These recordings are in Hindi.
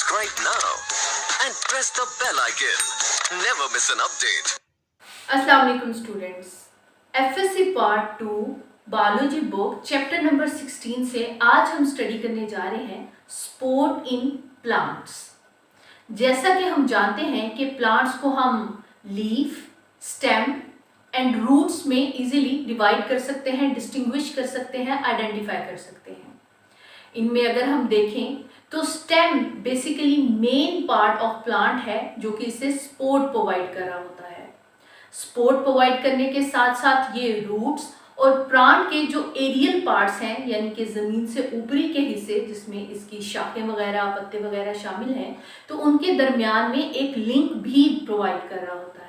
Subscribe now and press the bell icon. Never miss an update. अस्सलाम वालेकुम students. FSc part 2 biology book chapter number 16 से आज हम स्टडी करने जा रहे हैं स्पोर्ट इन प्लांट्स। जैसा कि हम जानते हैं कि प्लांट्स को हम लीफ, स्टेम एंड रूट्स में इजीली डिवाइड कर सकते हैं, डिस्टिंग्विश कर सकते हैं, आइडेंटिफाई कर सकते हैं। इनमें अगर हम देखें तो stem basically main part of plant है जो कि इसे सपोर्ट प्रोवाइड कर रहा होता है। सपोर्ट प्रोवाइड करने के साथ साथ ये रूट्स और प्लांट के जो एरियल पार्ट्स हैं यानी कि ज़मीन से ऊपरी के हिस्से जिसमें इसकी शाखें वगैरह, पत्ते वगैरह शामिल हैं, तो उनके दरमियान में एक लिंक भी प्रोवाइड कर रहा होता है।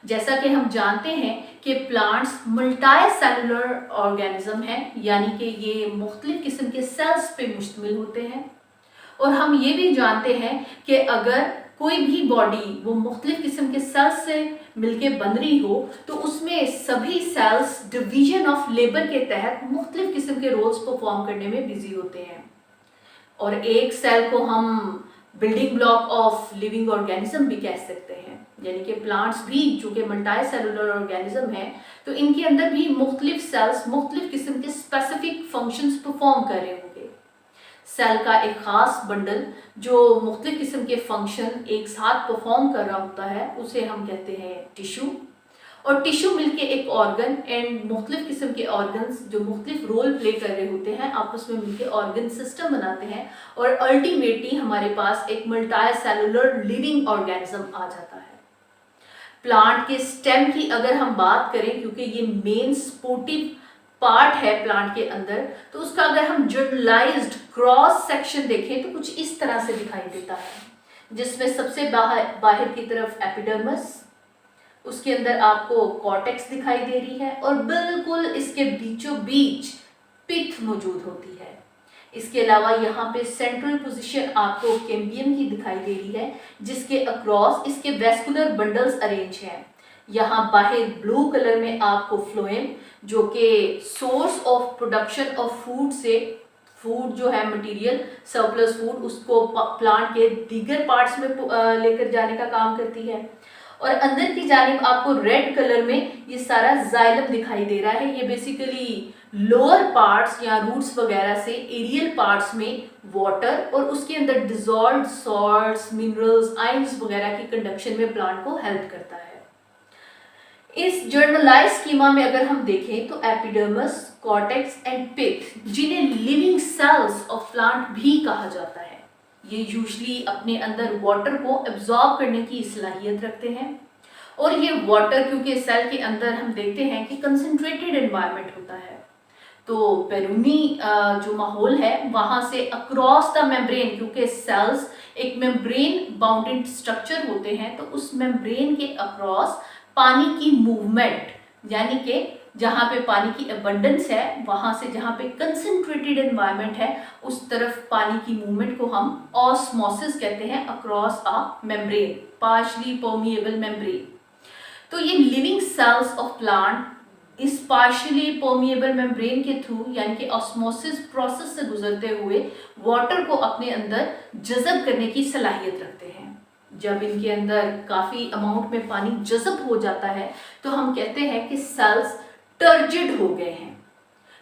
जैसा कि हम जानते हैं कि प्लांट्स मल्टी सेलुलर ऑर्गेनिज्म हैं, यानी कि ये मुख्तलिफ किस्म के सेल्स पे मुश्तमिल होते हैं। और हम ये भी जानते हैं कि अगर कोई भी बॉडी वो मुख्तलिफ किस्म के सेल्स से मिलके बन रही हो तो उसमें सभी सेल्स डिवीजन ऑफ लेबर के तहत मुख्तलिफ किस्म के रोल्स परफॉर्म करने में बिजी होते हैं। और एक सेल को हम building block of living organism भी कह सकते हैं, यानी कि प्लांट्स भी चूंकि मल्टी सेलुलर ऑर्गेनिज्म है तो इनके अंदर भी मुख्तलिफ सेल्स मुख्तलिफ किस्म के स्पेसिफिक फंक्शंस परफॉर्म कर रहे होंगे। सेल का एक खास बंडल जो मुख्तलिफ किस्म के फंक्शन एक साथ परफॉर्म कर रहा होता है उसे हम कहते हैं टिश्यू। और टिश्यू मिलके एक ऑर्गन एंड मुख्तलिफ किस्म के ऑर्गन्स जो मुख्तलिफ रोल प्ले कर रहे होते हैं आपस में मिलके ऑर्गन सिस्टम बनाते हैं और अल्टीमेटली हमारे पास एक मल्टी सेलुलर लिविंग ऑर्गेनिज्म आ जाता है। प्लांट के स्टेम की अगर हम बात करें, क्योंकि ये मेन सपोर्टिव पार्ट है प्लांट के अंदर, तो उसका अगर हम जनरलाइज्ड क्रॉस सेक्शन देखें तो कुछ इस तरह से दिखाई देता है, जिसमें सबसे बाहर की तरफ एपिडर्मिस, उसके अंदर आपको कॉर्टेक्स दिखाई दे रही है और बिल्कुल इसके बीचों बीच पिथ मौजूद होती है। इसके अलावा यहाँ पे सेंट्रल पोजीशन आपको कैम्बियम की दिखाई दे रही है जिसके अक्रॉस इसके वेस्कुलर बंडल्स अरेंज हैं। यहाँ बाहर ब्लू कलर में आपको फ्लोएम जो कि source of production of food से फूड जो है मटेरियल सरप्लस फूड उसको प्लांट के दीगर पार्ट्स में लेकर जाने का काम करती है। और अंदर की जानिब आपको रेड कलर में ये सारा जाइलम दिखाई दे रहा है। ये बेसिकली लोअर पार्ट्स या रूट्स वगैरह से एरियल पार्ट्स में वाटर और उसके अंदर डिजॉल्व्ड सॉल्ट्स, मिनरल्स, आयंस वगैरह की कंडक्शन में प्लांट को हेल्प करता है। इस जर्नलाइज स्कीमा में अगर हम देखें तो एपिडर्मिस, कॉर्टेक्स एंड पिथ, जिन्हें लिविंग सेल्स ऑफ प्लांट भी कहा जाता है, ये यूजुअली अपने अंदर वाटर को एब्जॉर्ब करने की सलाहियत रखते हैं। और ये वाटर क्योंकि सेल के अंदर हम देखते हैं कि कंसंट्रेटेड एनवायरनमेंट होता है, तो बैरूनी जो माहौल है वहाँ से अक्रॉस द मेम्ब्रेन, क्योंकि सेल्स एक मेम्ब्रेन बाउंडेड स्ट्रक्चर होते हैं, तो उस मेम्ब्रेन के अक्रॉस पानी की मूवमेंट यानी कि जहाँ पे पानी की अबंडेंस है वहाँ से जहाँ पे कंसंट्रेटेड एनवायरनमेंट है उस तरफ पानी की मूवमेंट को हम ऑस्मोसिस कहते हैं across a membrane, partially permeable membrane. तो ये लिविंग सेल्स ऑफ प्लांट इस पार्शियली परमिएबल मेम्ब्रेन के थ्रू यानी कि ऑस्मोसिस प्रोसेस से गुजरते हुए वाटर को अपने अंदर जज़ब करने की सलाहियत रखते हैं। जब इनके अंदर काफ़ी अमाउंट में पानी जज़ब हो जाता है तो हम कहते हैं कि सेल्स टर्जिड हो गए हैं।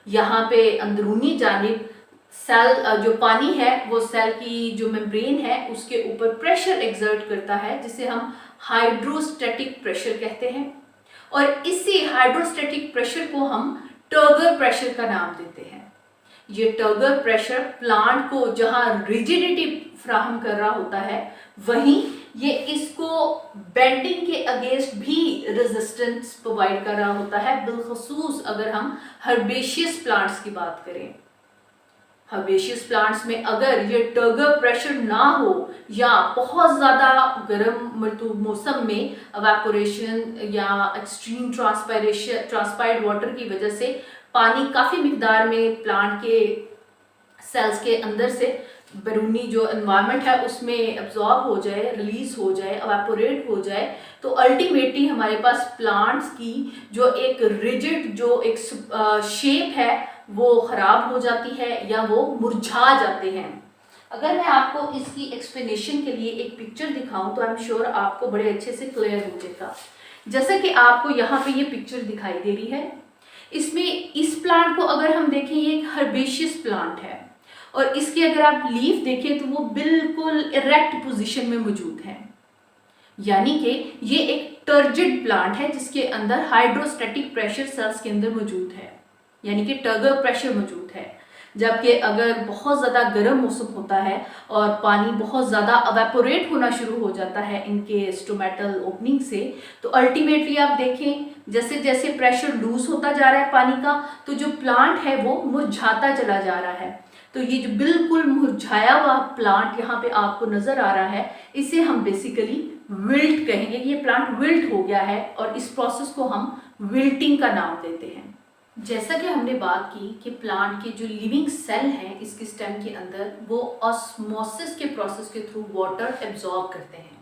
यहाँ पे अंदरूनी जानिब सेल जो पानी है वो सेल की जो मेम्ब्रेन है उसके ऊपर प्रेशर एक्सर्ट करता है जिसे हम हाइड्रोस्टैटिक प्रेशर कहते हैं। और इसी हाइड्रोस्टैटिक प्रेशर को हम टर्गर प्रेशर का नाम देते हैं। ये टर्गर प्रेशर प्लांट को जहाँ रिजिडिटी फ्राहम कर रहा होता है वहीं ये इसको बेंडिंग के अगेंस्ट भी रेजिस्टेंस प्रोवाइड कर रहा होता है, बिलखसूस अगर हम हर्बेशियस प्लांट्स की बात करें। हर्बेशियस प्लांट्स में अगर ये टर्गर प्रेशर ना हो या बहुत ज़्यादा गर्म मौसम में एवापोरेशन या एक्सट्रीम ट्रांसपायर्ड वाटर की वजह से पानी काफ़ी मिकदार में प्लांट के सेल्स के अंदर से बैरूनी जो एनवायरनमेंट है उसमें एब्जॉर्ब हो जाए, रिलीज हो जाए, एवापोरेट हो जाए, तो अल्टीमेटली हमारे पास प्लांट्स की जो एक रिजिड जो एक शेप है वो ख़राब हो जाती है या वो मुरझा जाते हैं। अगर मैं आपको इसकी एक्सप्लेनेशन के लिए एक पिक्चर दिखाऊं तो आई एम श्योर आपको बड़े अच्छे से क्लियर हो जाएगा। जैसा कि आपको यहाँ पे ये पिक्चर दिखाई दे रही है, इसमें इस प्लांट को अगर हम देखें, ये एक हर्बेशियस प्लांट है और इसके अगर आप लीफ देखें तो वो बिल्कुल इरेक्ट पोजीशन में मौजूद है, यानी कि ये एक टर्जिड प्लांट है जिसके अंदर हाइड्रोस्टैटिक प्रेशर सेल्स के अंदर मौजूद है, यानी कि टर्गर प्रेशर मौजूद है। जबकि अगर बहुत ज़्यादा गर्म मौसम होता है और पानी बहुत ज़्यादा अवेपोरेट होना शुरू हो जाता है इनके स्टोमेटल ओपनिंग से, तो अल्टीमेटली आप देखें जैसे जैसे प्रेशर लूज होता जा रहा है पानी का, तो जो प्लांट है वो मुरझाता चला जा रहा है। तो ये जो बिल्कुल मुरझाया हुआ प्लांट यहाँ पे आपको नजर आ रहा है, इसे हम बेसिकली विल्ट कहेंगे। ये प्लांट विल्ट हो गया है और इस प्रोसेस को हम विल्टिंग का नाम देते हैं। जैसा कि हमने बात की कि प्लांट के जो लिविंग सेल हैं इसके स्टेम के अंदर, वो ऑस्मोसिस के प्रोसेस के थ्रू वाटर एब्जॉर्ब करते हैं,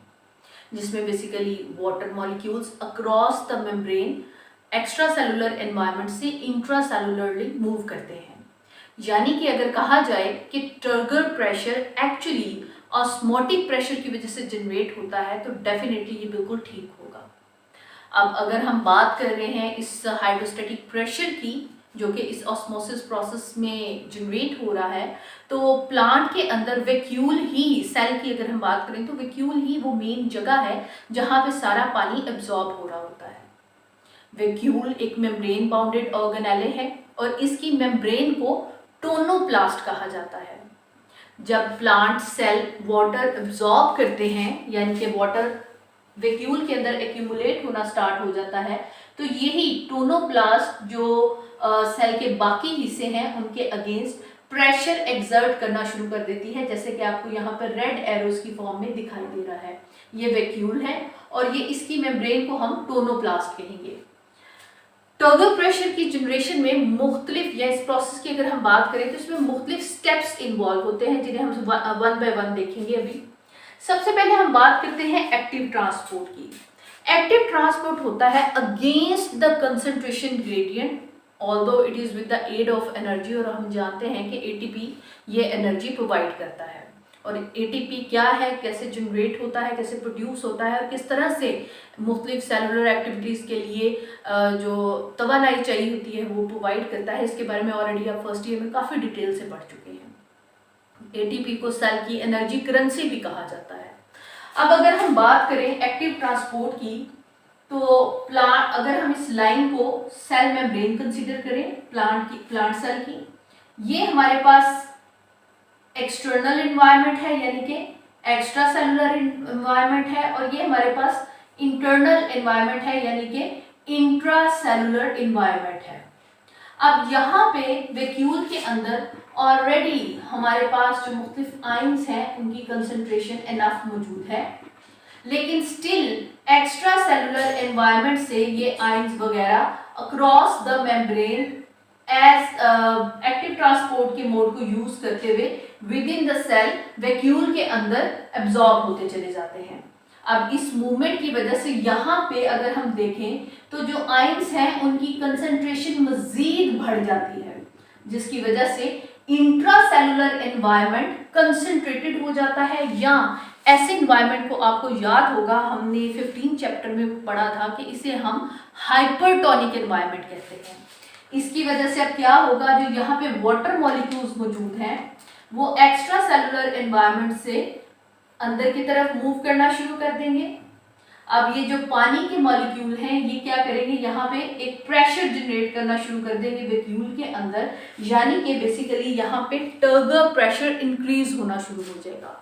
जिसमें basically water molecules across the membrane extra cellular environment से इंट्रा सेलुलरली मूव करते हैं। यानी कि अगर कहा जाए कि turgor pressure actually osmotic pressure की वजह से जनरेट होता है, तो डेफिनेटली ये बिल्कुल ठीक होगा। अब अगर हम बात कर रहे हैं इस हाइड्रोस्टैटिक प्रेशर की, जो कि इस ऑस्मोसिस प्रोसेस में जनरेट हो रहा है, तो प्लांट के अंदर वैक्यूल ही, सेल की अगर हम बात करें तो वैक्यूल ही वो मेन जगह है जहाँ पे सारा पानी एब्जॉर्ब हो रहा होता है। वैक्यूल एक मेम्ब्रेन बाउंडेड ऑर्गेनेले है और इसकी मेम्ब्रेन को टोनोप्लास्ट कहा जाता है। जब प्लांट सेल वाटर एब्जॉर्ब करते हैं, यानी कि वाटर वैक्यूल के अंदर एक्यूमुलेट होना स्टार्ट हो जाता है, तो यही टोनोप्लास्ट जो सेल के बाकी हिस्से हैं उनके अगेंस्ट प्रेशर एक्सर्ट करना शुरू कर देती है, जैसे कि आपको यहाँ पर रेड एरोज की फॉर्म में दिखाई दे रहा है। ये वैक्यूल है और ये इसकी मेम्ब्रेन को हम टोनोप्लास्ट कहेंगे। टर्गर प्रेशर की जनरेशन में मुख्तलिफ, या इस प्रोसेस की अगर हम बात करें तो इसमें मुख्तलिफ स्टेप्स इन्वॉल्व होते हैं, जिन्हें हम वन बाय वन देखेंगे। अभी सबसे पहले हम बात करते हैं एक्टिव ट्रांसपोर्ट की। एक्टिव ट्रांसपोर्ट होता है against the concentration gradient, although it is with the aid of energy, और हम जानते हैं कि एटीपी ये एनर्जी प्रोवाइड करता है। और एटीपी क्या है, कैसे जनरेट होता है, कैसे प्रोड्यूस होता है और किस तरह से मुख्तलिफ सेलुलर एक्टिविटीज़ के लिए जो तवानाई चाहिए होती है वो प्रोवाइड करता है, इसके बारे में ऑलरेडी आप फर्स्ट ईयर में काफ़ी डिटेल से पढ़ चुके हैं। एटीपी को सेल की एनर्जी करेंसी भी कहा जाता है। अब अगर हम बात करें एक्टिव ट्रांसपोर्ट की, तो प्लांट, अगर हम इस लाइन को सेल मेम्ब्रेन कंसीडर करें प्लांट सेल की, ये हमारे पास एक्सटर्नल एनवायरनमेंट है, यानी कि एक्स्ट्रा सेलुलर एनवायरनमेंट है, और ये हमारे पास इंटरनल एनवायरनमेंट है, यानी कि इंट्रा सेलुलर एनवायरनमेंट है। अब यहाँ पे वैक्यूल के अंदर ऑलरेडी हमारे पास जो मुख्तलिफ आयंस हैं उनकी कंसंट्रेशन इनफ मौजूद है, लेकिन स्टिल एक्स्ट्रा सेलुलर एनवायरनमेंट से ये आयंस वगैरह across the membrane as active transport के मोड को यूज करते हुए within the cell vacuole के अंदर एब्जॉर्ब होते चले जाते हैं। अब इस मूवमेंट की वजह से यहाँ पे अगर हम देखें तो जो आयंस हैं उनकी कंसंट्रेशन मजीद बढ़ जाती है, जिसकी वजह से इंट्रासेलुलर एनवायरनमेंट कंसंट्रेटेड हो जाता है। या ऐसे एनवायरनमेंट को आपको याद होगा, हमने 15 चैप्टर में पढ़ा था कि इसे हम हाइपरटोनिक एनवायरनमेंट कहते हैं। इसकी वजह से अब क्या होगा, जो यहाँ पे वाटर मॉलिक्यूल्स मौजूद हैं वो एक्स्ट्रा सेलुलर एनवायरनमेंट से अंदर की तरफ मूव करना शुरू कर देंगे। अब ये जो पानी के मॉलिक्यूल हैं ये क्या करेंगे, यहाँ पे एक प्रेशर जनरेट करना शुरू कर देंगे वैक्यूल के अंदर, यानी कि बेसिकली यहाँ पे टर्गर प्रेशर इंक्रीज होना शुरू हो जाएगा।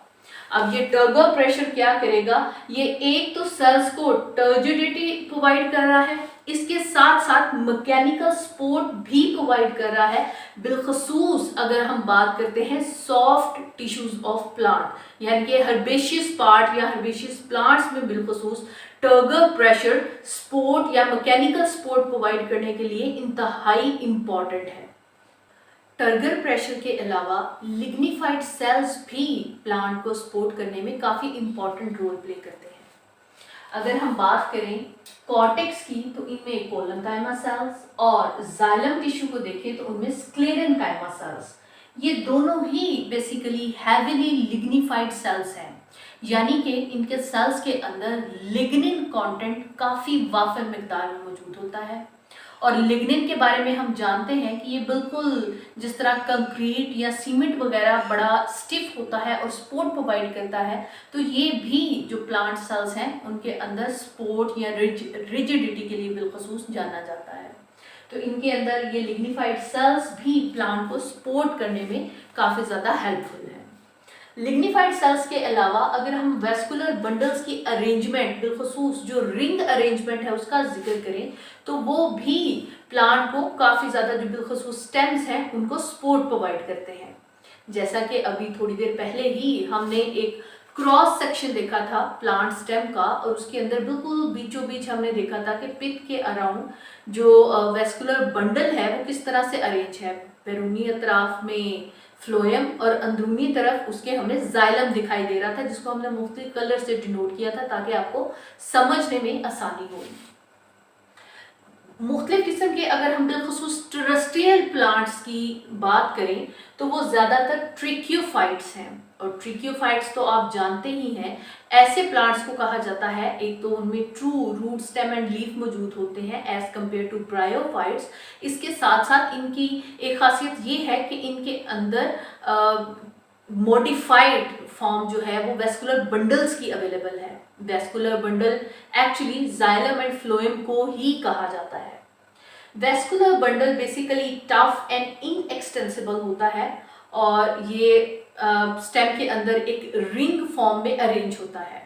अब ये टर्गर प्रेशर क्या करेगा, ये एक तो सेल्स को टर्जिडिटी प्रोवाइड कर रहा है, इसके साथ साथ मैकेनिकल सपोर्ट भी प्रोवाइड कर रहा है, बिलखसूस अगर हम बात करते हैं सॉफ्ट टिश्यूज ऑफ प्लांट, यानी कि हर्बेशियस पार्ट या हर्बेशियस प्लांट्स में बिलखसूस टर्गर प्रेशर सपोर्ट या मैकेनिकल सपोर्ट प्रोवाइड करने के लिए इंतहाई इंपॉर्टेंट है। टर्गर प्रेशर के अलावा लिग्निफाइड सेल्स भी प्लांट को सपोर्ट करने में काफ़ी इंपॉर्टेंट रोल प्ले करते हैं। अगर हम बात करें कॉर्टेक्स की तो इनमें कोलनकाइमा सेल्स, और जाइलम टिश्यू को देखें तो उनमें स्क्लेरेनकाइमा सेल्स, ये दोनों ही बेसिकली हैवीली लिग्निफाइड सेल्स हैं, यानी कि इनके सेल्स के अंदर लिग्निन कंटेंट काफ़ी वाफिर मिकदार में मौजूद होता है। और लिग्निन के बारे में हम जानते हैं कि ये बिल्कुल जिस तरह कंक्रीट या सीमेंट वगैरह बड़ा स्टिफ होता है और सपोर्ट प्रोवाइड करता है, तो ये भी जो प्लांट सेल्स हैं उनके अंदर सपोर्ट या रिजिडिटी के लिए बिलखसूस जाना जाता है। तो इनके अंदर ये लिग्निफाइड सेल्स भी प्लांट को सपोर्ट करने में काफ़ी ज़्यादा हेल्पफुल है। लिग्निफाइड सेल्स के अलावा अगर हम वेस्कुलर बंडल्स की अरेंजमेंट, बिलखसूस जो रिंग अरेंजमेंट है उसका जिक्र करें, तो वो भी प्लांट को काफ़ी ज़्यादा जो बिलखसूस स्टेम्स हैं उनको सपोर्ट प्रोवाइड करते हैं। जैसा कि अभी थोड़ी देर पहले ही हमने एक क्रॉस सेक्शन देखा था प्लांट स्टेम का, और उसके अंदर बिल्कुल बीचों बीच हमने देखा था कि पिथ के अराउंड जो वेस्कुलर बंडल है वो किस तरह से अरेंज है। बैरूनी अतराफ में फ्लोएम और अंदरूनी तरफ उसके हमें जाइलम दिखाई दे रहा था, जिसको हमने मुख्तलिफ कलर से डिनोट किया था ताकि आपको समझने में आसानी हो। मुख्तलिफ किस्म के अगर हम बिलखसूस टेरेस्ट्रियल प्लांट्स की बात करें तो वो ज़्यादातर ट्रिक्योफाइट्स हैं, और ट्रिक्योफाइट्स तो आप जानते ही हैं, ऐसे प्लांट्स को कहा जाता है, एक तो उनमें true root stem and leaf मौजूद होते हैं एज कम्पेयर टू ब्रायोफाइट्स। इसके साथ साथ इनकी एक खासियत ये है कि इनके अंदर मॉडिफाइड फॉर्म जो है वो वेस्कुलर बंडल्स की अवेलेबल है। Vascular bundle actually xylem and phloem को ही कहा जाता है। Vascular bundle basically tough and inextensible होता है, और ये स्टेम के अंदर एक रिंग फॉर्म में अरेंज होता है।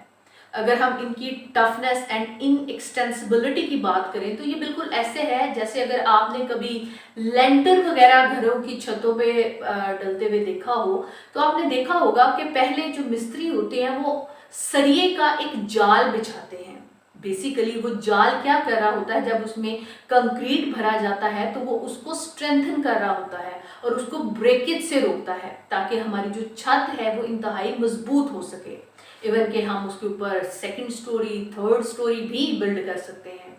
अगर हम इनकी टफनेस एंड इनएक्सटेंसिबिलिटी की बात करें तो ये बिल्कुल ऐसे है जैसे अगर आपने कभी लेंटर वगैरह घरों की छतों पे डलते हुए देखा हो, तो आपने देखा होगा कि पहले जो मिस्त्री होते हैं वो सरिये का एक जाल बिछाते हैं। बेसिकली वो जाल क्या कर रहा होता है, जब उसमें कंक्रीट भरा जाता है तो वो उसको स्ट्रेंथन कर रहा होता है और उसको ब्रेकेज से रोकता है ताकि हमारी जो छत है वो इंतहाई मजबूत हो सके। इवन कि हम उसके ऊपर सेकंड स्टोरी, थर्ड स्टोरी भी बिल्ड कर सकते हैं।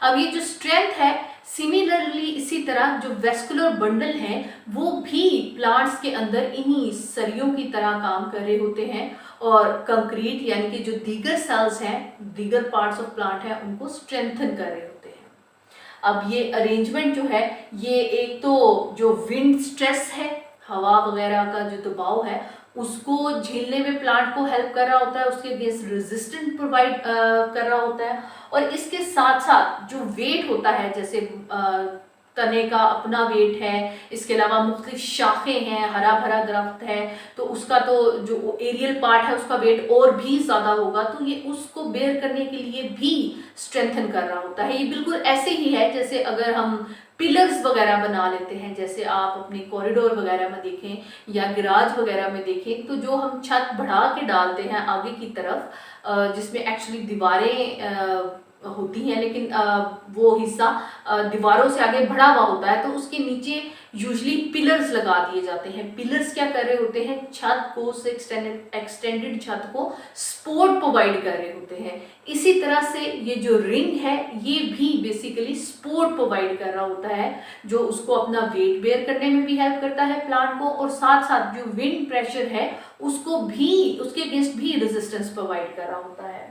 अब ये जो स्ट्रेंथ है, सिमिलरली इसी तरह जो वेस्कुलर बंडल हैं वो भी प्लांट्स के अंदर इन्हीं सरियों की तरह काम कर रहे होते हैं, और कंक्रीट यानी कि जो दीगर सेल्स हैं, दीगर पार्ट्स ऑफ प्लांट हैं, उनको स्ट्रेंथन कर रहे होते हैं। अब ये अरेंजमेंट जो है, ये एक तो जो विंड स्ट्रेस है, हवा वगैरह का जो दबाव है उसको झेलने में प्लांट को हेल्प कर रहा होता है, उसके अगेंस्ट रेजिस्टेंट प्रोवाइड कर रहा होता है। और इसके साथ साथ जो वेट होता है, जैसे तने का अपना वेट है, इसके अलावा मुख्तलिफ शाखें हैं, हरा भरा दरख्त है तो उसका तो जो एरियल पार्ट है उसका वेट और भी ज़्यादा होगा, तो ये उसको बेयर करने के लिए भी स्ट्रेंथन कर रहा होता है। ये बिल्कुल ऐसे ही है जैसे अगर हम पिलर्स वगैरह बना लेते हैं, जैसे आप अपने कॉरिडोर वगैरह में देखें या गैराज वगैरह में देखें, तो जो हम छत बढ़ा के डालते हैं आगे की तरफ, जिसमें एक्चुअली दीवारें होती हैं, लेकिन वो हिस्सा दीवारों से आगे बढ़ा हुआ होता है, तो उसके नीचे यूजली पिलर्स लगा दिए जाते हैं। पिलर्स क्या कर रहे होते हैं, छत को से एक्सटेंडेड छत को सपोर्ट प्रोवाइड कर रहे होते हैं। इसी तरह से ये जो रिंग है ये भी बेसिकली सपोर्ट प्रोवाइड कर रहा होता है, जो उसको अपना वेट बेयर करने में भी हेल्प करता है प्लांट को, और साथ साथ जो विंड प्रेशर है उसको भी, उसके अगेंस्ट भी रेजिस्टेंस प्रोवाइड कर रहा होता है।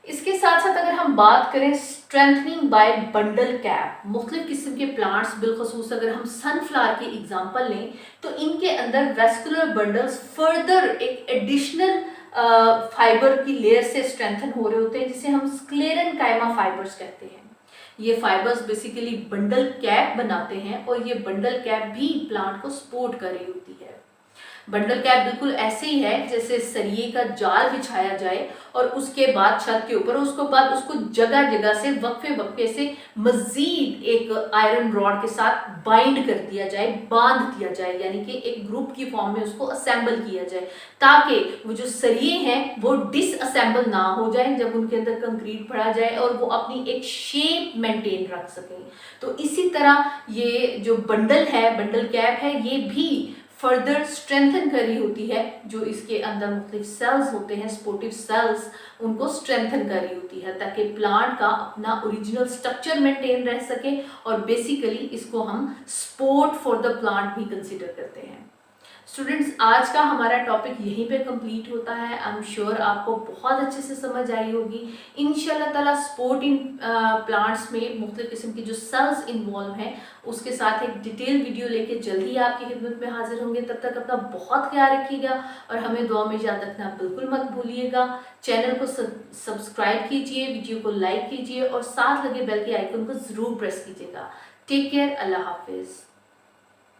इसके साथ साथ अगर हम बात करें स्ट्रेंथनिंग बाय बंडल कैप, मुख्तलिफ किस्म के प्लांट्स, बिलखसूस अगर हम सनफ्लावर की एग्जांपल लें तो इनके अंदर वेस्कुलर बंडल्स फर्दर एक एडिशनल फाइबर की लेयर से स्ट्रेंथन हो रहे होते हैं, जिसे हम स्क्लेरन कायमा फाइबर्स कहते हैं। ये फाइबर्स बेसिकली बंडल कैप बनाते हैं, और ये बंडल कैप भी प्लांट को सपोर्ट कर रही होती है। बंडल कैप बिल्कुल ऐसे ही है जैसे सरिये का जाल बिछाया जाए और उसके बाद छत के ऊपर, उसको बाद उसको जगह जगह से वक्फे से मजीद एक आयरन रॉड के साथ बाइंड कर दिया जाए, बांध दिया जाए, यानी कि एक ग्रुप की फॉर्म में उसको असेंबल किया जाए, ताकि वो जो सरिये हैं वो डिसअसेंबल ना हो जाए जब उनके अंदर कंक्रीट भरा जाए, और वो अपनी एक शेप मेंटेन रख सकें। तो इसी तरह ये जो बंडल है, बंडल कैप है, ये भी फर्दर स्ट्रेंथन करी होती है, जो इसके अंदर मुख्तलिफ सेल्स होते हैं, स्पोर्टिव सेल्स, उनको स्ट्रेंथन करी होती है ताकि प्लांट का अपना ओरिजिनल स्ट्रक्चर मेंटेन रह सके। और बेसिकली इसको हम सपोर्ट फॉर द प्लांट भी कंसिडर करते हैं। स्टूडेंट्स, आज का हमारा टॉपिक यहीं पे कंप्लीट होता है। आई एम श्योर आपको बहुत अच्छे से समझ आई होगी। इंशाल्लाह ताला सपोर्ट इन प्लांट्स में मुख्तलिफ किस्म की जो सेल्स इन्वॉल्व हैं उसके साथ एक डिटेल वीडियो लेके जल्दी ही आपकी खिदमत में हाजिर होंगे। तब तक अपना बहुत ख्याल रखिएगा और हमें दुआ में याद रखना बिल्कुल मत भूलिएगा। चैनल को सब्सक्राइब कीजिए, वीडियो को लाइक कीजिए और साथ लगे बेल के आइकन को ज़रूर प्रेस कीजिएगा। टेक केयर, अल्लाह हाफिज़।